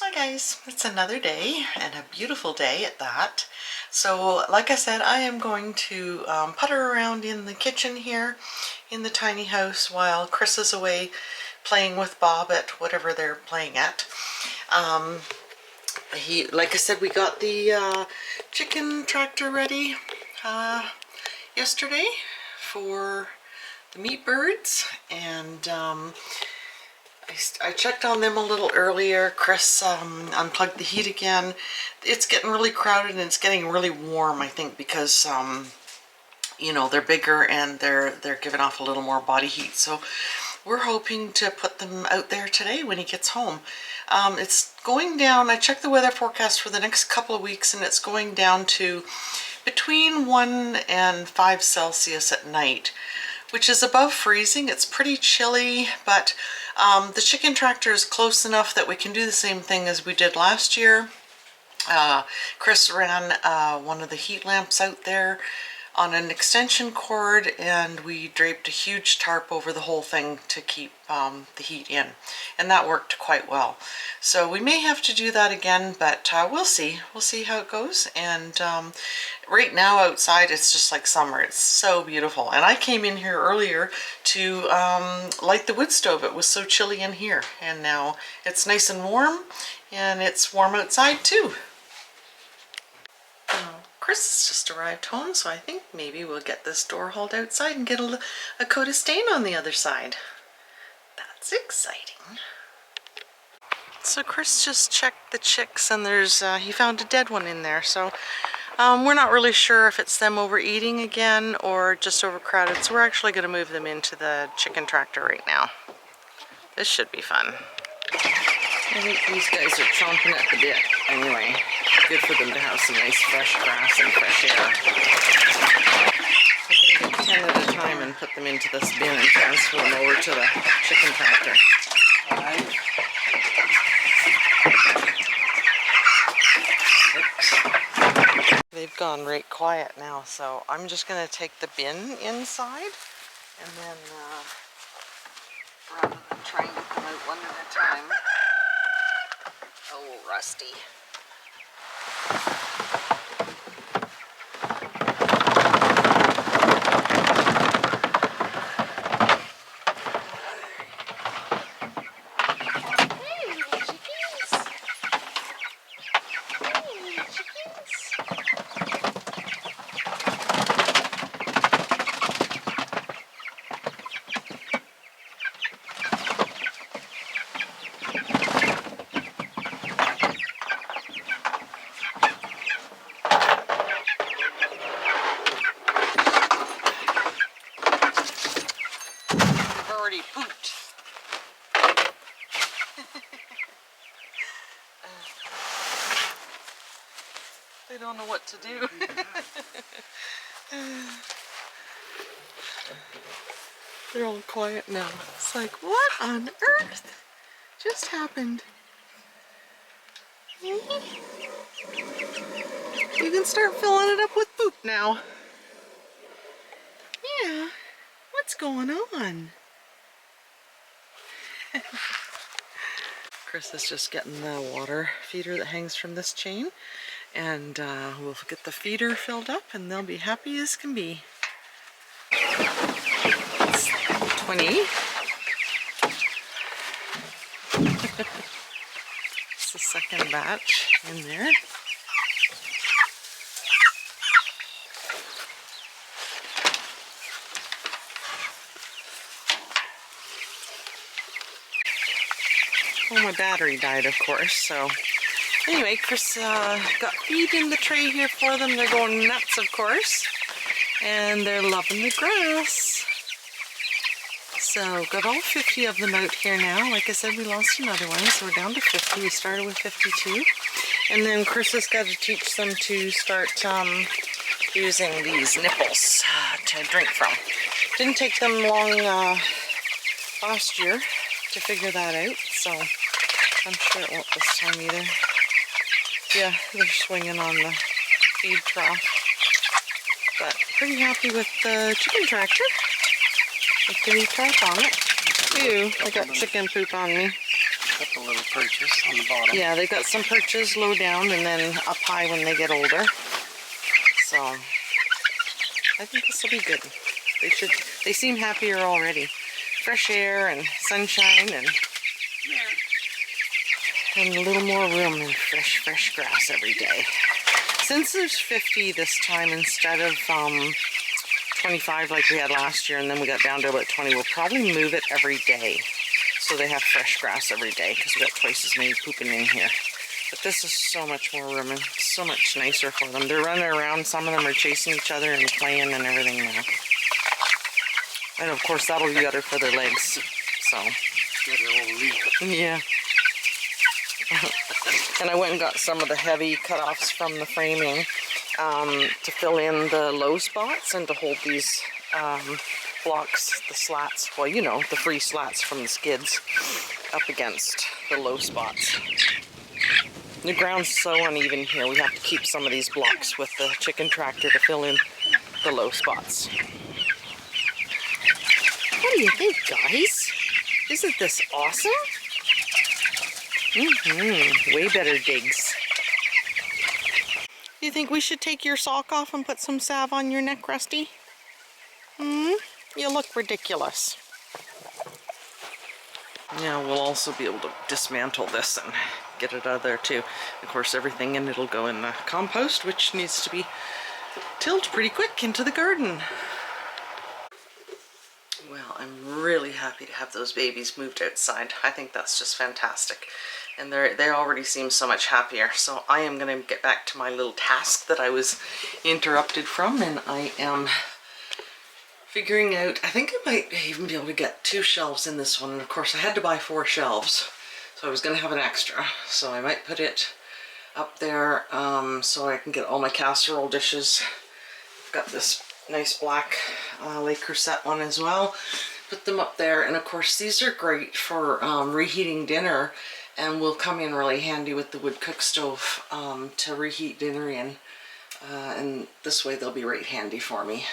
Hi guys, it's another day and a beautiful day at that. So like I said, I am going to putter around in the kitchen here in the tiny house while Chris is away playing with Bob at whatever they're playing at. Like I said, we got the chicken tractor ready yesterday for the meat birds, and I checked on them a little earlier. Chris unplugged the heat again. It's getting really crowded and it's getting really warm, I think, because you know, they're bigger and they're giving off a little more body heat. So we're hoping to put them out there today when he gets home. It's going down. I checked the weather forecast for the next couple of weeks and it's going down to between 1 and 5 Celsius at night, which is above freezing. It's pretty chilly, but the chicken tractor is close enough that we can do the same thing as we did last year. Chris ran one of the heat lamps out there on an extension cord, and we draped a huge tarp over the whole thing to keep the heat in, and that worked quite well. So we may have to do that again, but we'll see how it goes. And right now outside it's just like summer. It's so beautiful, and I came in here earlier to light the wood stove. It was so chilly in here, and now it's nice and warm, and it's warm outside too. Chris has just arrived home, so I think maybe we'll get this door hauled outside and get a coat of stain on the other side. That's exciting. So Chris just checked the chicks, and he found a dead one in there. So we're not really sure if it's them overeating again or just overcrowded. So we're actually going to move them into the chicken tractor right now. This should be fun. I think these guys are chomping at the bit anyway. Good for them to have some nice fresh grass and fresh air. I'm going to get 10 at a time and put them into this bin and transfer them over to the chicken tractor. Oops. They've gone right quiet now, so I'm just going to take the bin inside, and then rather than try and get them out one at a time. Oh, Rusty. Pooped. They don't know what to do. They're all quiet now. It's like, what on earth just happened? You can start filling it up with poop now. Yeah, what's going on? Chris is just getting the water feeder that hangs from this chain, and we'll get the feeder filled up and they'll be happy as can be. It's 20. It's the second batch in there. Well, my battery died, of course, so anyway, Chris got feed in the tray here for them. They're going nuts, of course, and they're loving the grass. So got all 50 of them out here now. Like I said, we lost another one, so we're down to 50. We started with 52, and then Chris has got to teach them to start using these nipples to drink from. Didn't take them long last year to figure that out, so I'm sure it won't this time either. Yeah, they're swinging on the feed trough, but pretty happy with the chicken tractor with the new tarp on it. Ew, I got chicken poop on me. Got the little perches on the bottom. Yeah, they've got some perches low down and then up high when they get older. So I think this will be good. They seem happier already. Fresh air and sunshine and a little more room and fresh grass every day. Since there's 50 this time instead of 25 like we had last year, and then we got down to about 20, we'll probably move it every day so they have fresh grass every day, because we got twice as many pooping in here. But this is so much more room and so much nicer for them. They're running around. Some of them are chasing each other and playing and everything now. And of course that'll be better for their legs. So yeah. And I went and got some of the heavy cut-offs from the framing to fill in the low spots and to hold these blocks, the slats, well, you know, the free slats from the skids up against the low spots. The ground's so uneven here, we have to keep some of these blocks with the chicken tractor to fill in the low spots. What do you think, guys? Isn't this awesome? Way better digs. Do you think we should take your sock off and put some salve on your neck, Rusty? You look ridiculous. Yeah, we'll also be able to dismantle this and get it out of there too. Of course, everything in it'll go in the compost, which needs to be tilled pretty quick into the garden. Well, I'm really happy to have those babies moved outside. I think that's just fantastic. And they already seem so much happier. So I am going to get back to my little task that I was interrupted from, and I am figuring out, I think I might even be able to get 2 shelves in this one. And of course I had to buy 4 shelves, so I was going to have an extra. So I might put it up there so I can get all my casserole dishes. I've got this nice black Le Creuset one as well. Put them up there, and of course these are great for reheating dinner, and will come in really handy with the wood cook stove to reheat dinner in, and this way they'll be right handy for me.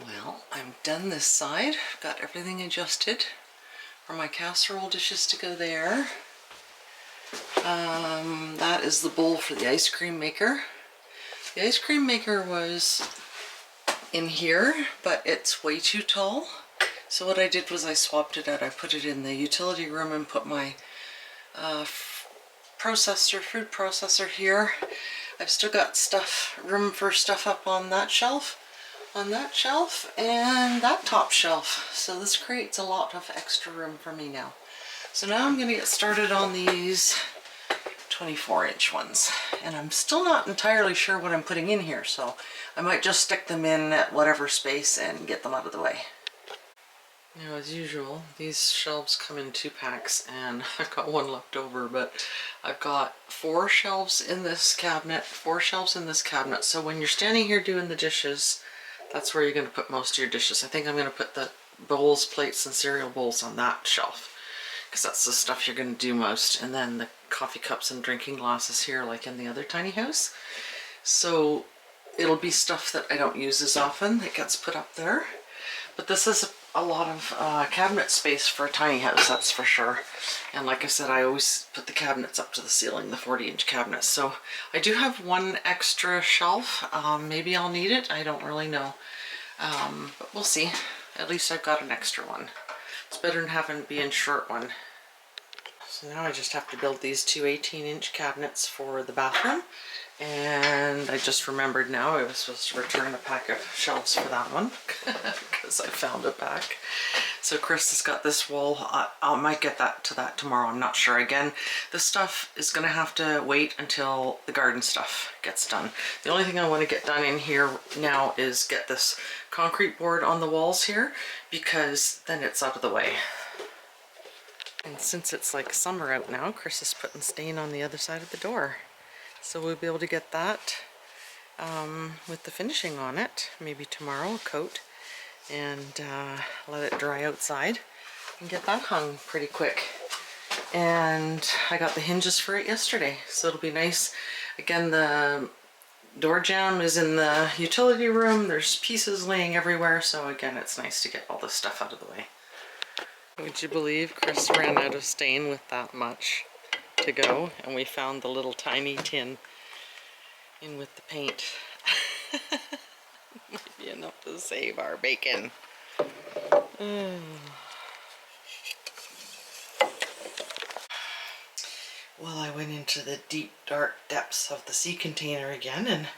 Well, I'm done this side. I've got everything adjusted for my casserole dishes to go there. That is the bowl for the ice cream maker. The ice cream maker was in here, but it's way too tall. So what I did was I swapped it out. I put it in the utility room and put my food processor here. I've still got room for stuff up on that shelf, and that top shelf. So this creates a lot of extra room for me now. So now I'm gonna get started on these 24-inch ones. And I'm still not entirely sure what I'm putting in here, so I might just stick them in at whatever space and get them out of the way. You know, as usual, these shelves come in 2 packs, and I've got one left over, but I've got 4 shelves in this cabinet, 4 shelves in this cabinet. So when you're standing here doing the dishes, that's where you're going to put most of your dishes. I think I'm going to put the bowls, plates, and cereal bowls on that shelf, because that's the stuff you're going to do most. And then the coffee cups and drinking glasses here, like in the other tiny house. So it'll be stuff that I don't use as often that gets put up there. But this is a lot of cabinet space for a tiny house, that's for sure. And like I said, I always put the cabinets up to the ceiling, the 40-inch cabinets. So I do have 1 extra shelf. Maybe I'll need it, I don't really know. But we'll see. At least I've got an extra one. It's better than having to be in short one. So now I just have to build these 2 18-inch cabinets for the bathroom. And I just remembered now I was supposed to return a pack of shelves for that one because I found it back. So Chris has got this wall. I might get to that tomorrow. I'm not sure. Again, this stuff is going to have to wait until the garden stuff gets done. The only thing I want to get done in here now is get this concrete board on the walls here, because then it's out of the way. And since it's like summer out now, Chris is putting stain on the other side of the door. So we'll be able to get that with the finishing on it, maybe tomorrow, a coat, and let it dry outside and get that hung pretty quick. And I got the hinges for it yesterday, so it'll be nice. Again, the door jamb is in the utility room. There's pieces laying everywhere, so again, it's nice to get all this stuff out of the way. Would you believe Chris ran out of stain with that much to go, and we found the little tiny tin in with the paint. Might be enough to save our bacon. Well, I went into the deep, dark depths of the sea container again and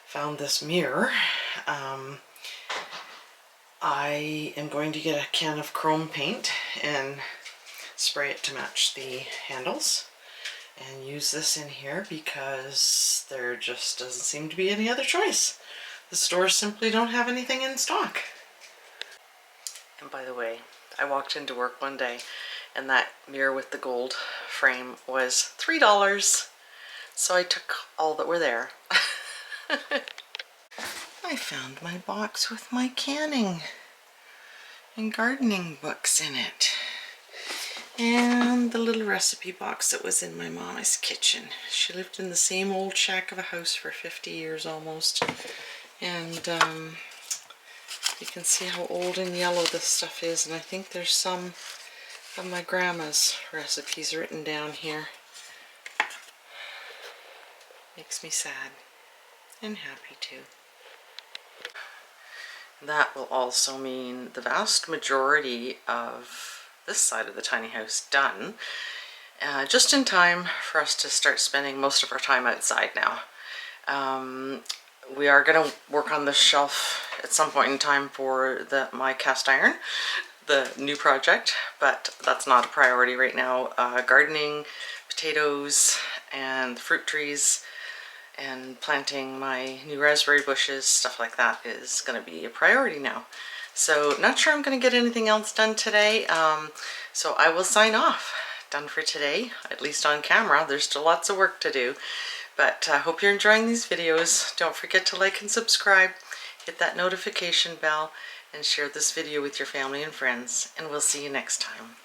found this mirror. I am going to get a can of chrome paint and spray it to match the handles and use this in here because there just doesn't seem to be any other choice. The stores simply don't have anything in stock. And by the way, I walked into work one day and that mirror with the gold frame was $3. So I took all that were there. I found my box with my canning and gardening books in it. And the little recipe box that was in my mama's kitchen. She lived in the same old shack of a house for 50 years almost. And you can see how old and yellow this stuff is. And I think there's some of my grandma's recipes written down here. Makes me sad and happy too. That will also mean the vast majority of this side of the tiny house done, just in time for us to start spending most of our time outside now. We are going to work on this shelf at some point in time for my cast iron, the new project, but that's not a priority right now. Gardening, potatoes, and fruit trees, and planting my new raspberry bushes, stuff like that is going to be a priority now. So not sure I'm going to get anything else done today, so I will sign off. Done for today, at least on camera. There's still lots of work to do, but I hope you're enjoying these videos. Don't forget to like and subscribe, hit that notification bell, and share this video with your family and friends, and we'll see you next time.